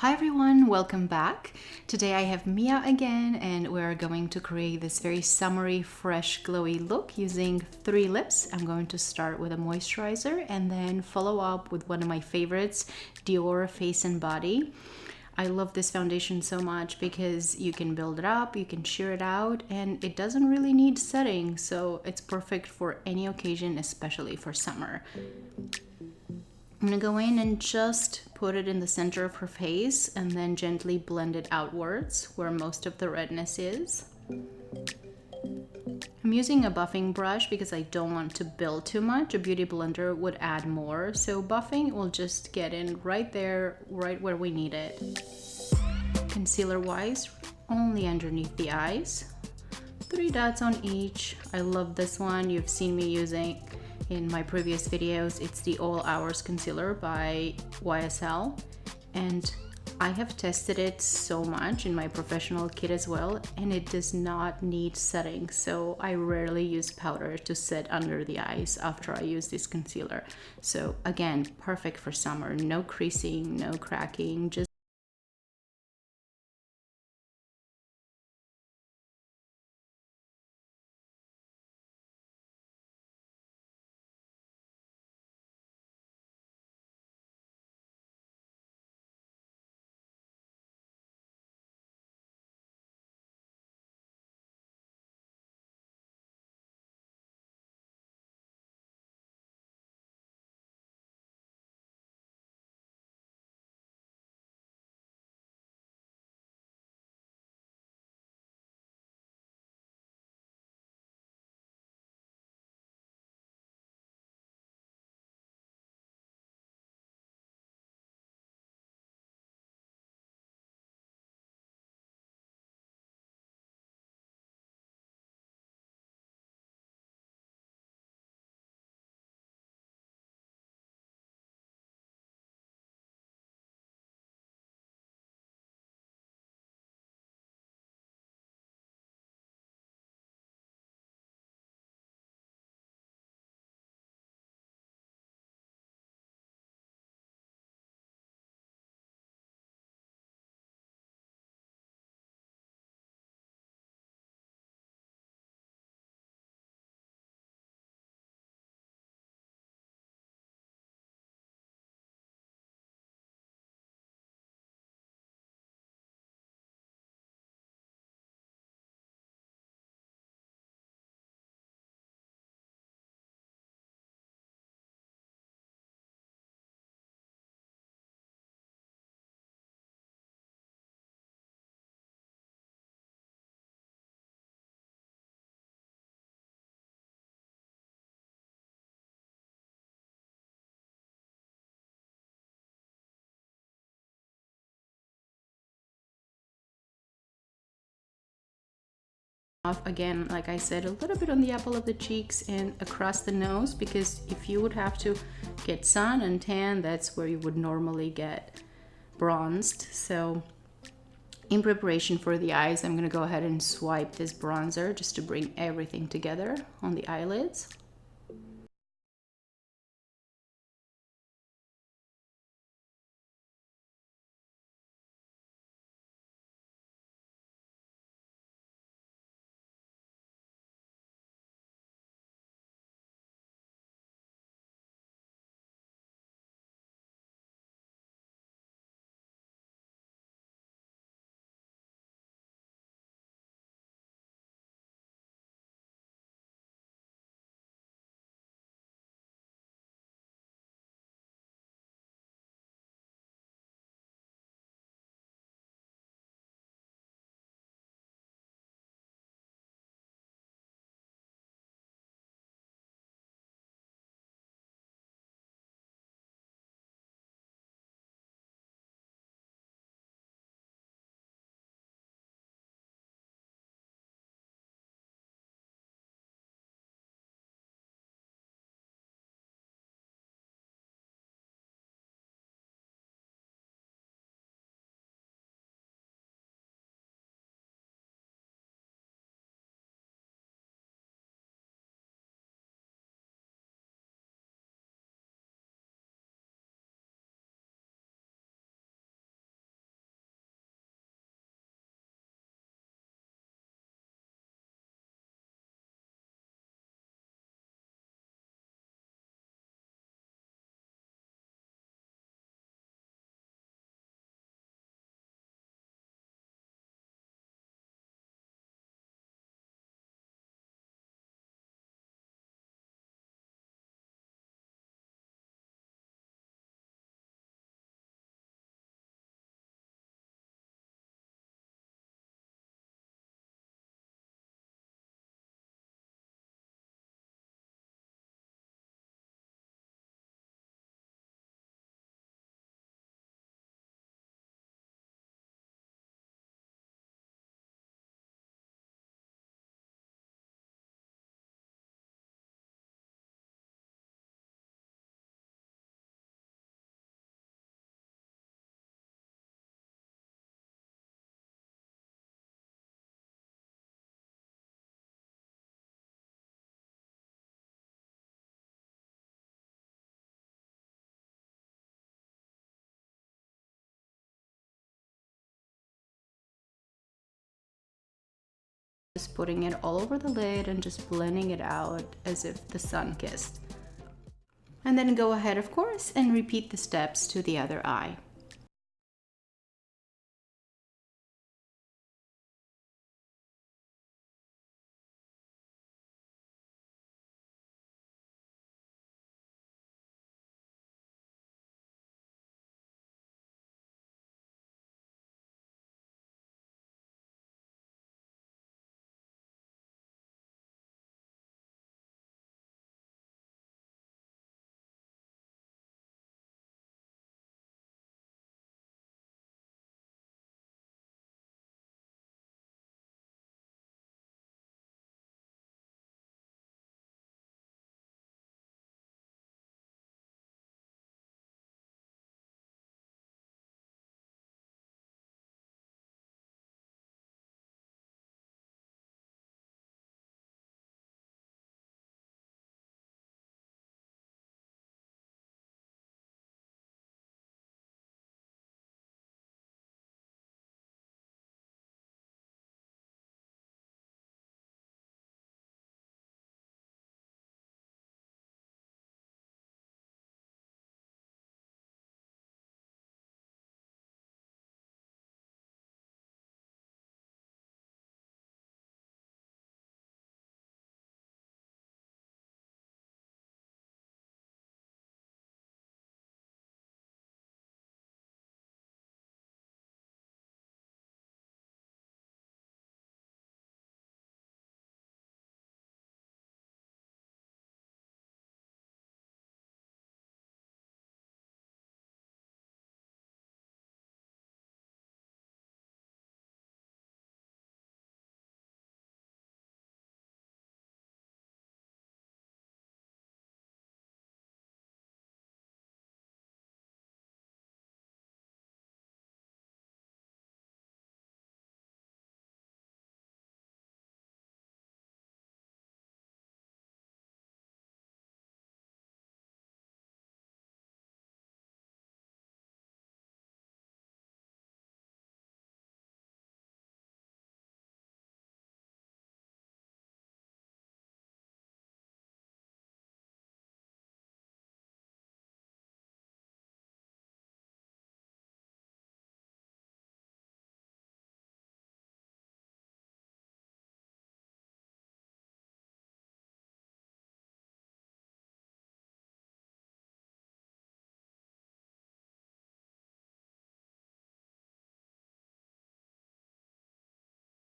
Hi everyone, welcome back. Today I have Mia again and we're going to create this very summery, fresh, glowy look using 3 lips. I'm going to start with a moisturizer and then follow up with one of my favorites, Dior Face and Body. I love this foundation so much because you can build it up, you can sheer it out, and it doesn't really need setting, so it's perfect for any occasion, especially for summer. I'm gonna go in and just put it in the center of her face and then gently blend it outwards where most of the redness is. I'm using a buffing brush because I don't want to build too much. A beauty blender would add more, so buffing will just get in right there, right where we need it. Concealer wise, only underneath the eyes. 3 dots on each. I love this one. You've seen me using in my previous videos. It's the All Hours Concealer by YSL, and I have tested it so much in my professional kit as well, and it does not need setting, so I rarely use powder to set under the eyes after I use this concealer. So again, perfect for summer. No creasing, no cracking, just off again, like I said, a little bit on the apple of the cheeks and across the nose, because if you would have to get sun and tan, that's where you would normally get bronzed. So in preparation for the eyes, I'm gonna go ahead and swipe this bronzer just to bring everything together on the eyelids. putting it all over the lid and just blending it out as if the sun kissed. And then go ahead, of course, and repeat the steps to the other eye.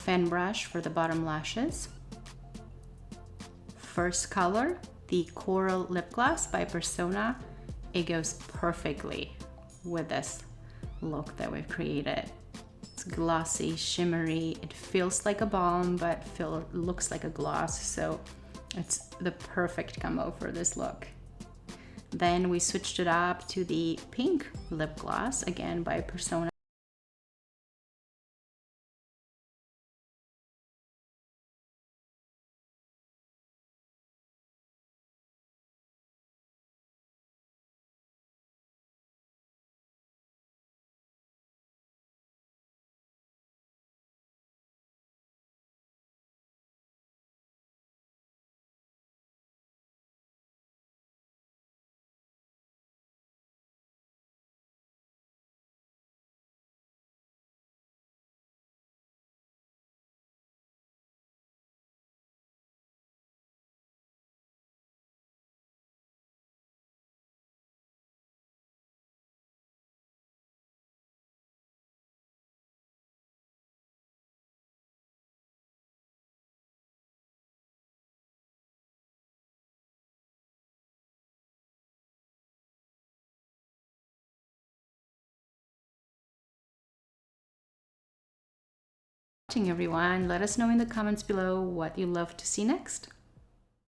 Fan brush for the bottom lashes. First color, the Coral Lip Gloss by Persona. It goes perfectly with this look that we've created. It's glossy, shimmery, it feels like a balm, but looks like a gloss, so it's the perfect combo for this look. Then we switched it up to the pink lip gloss, again by Persona. Everyone, let us know in the comments below what you love to see next.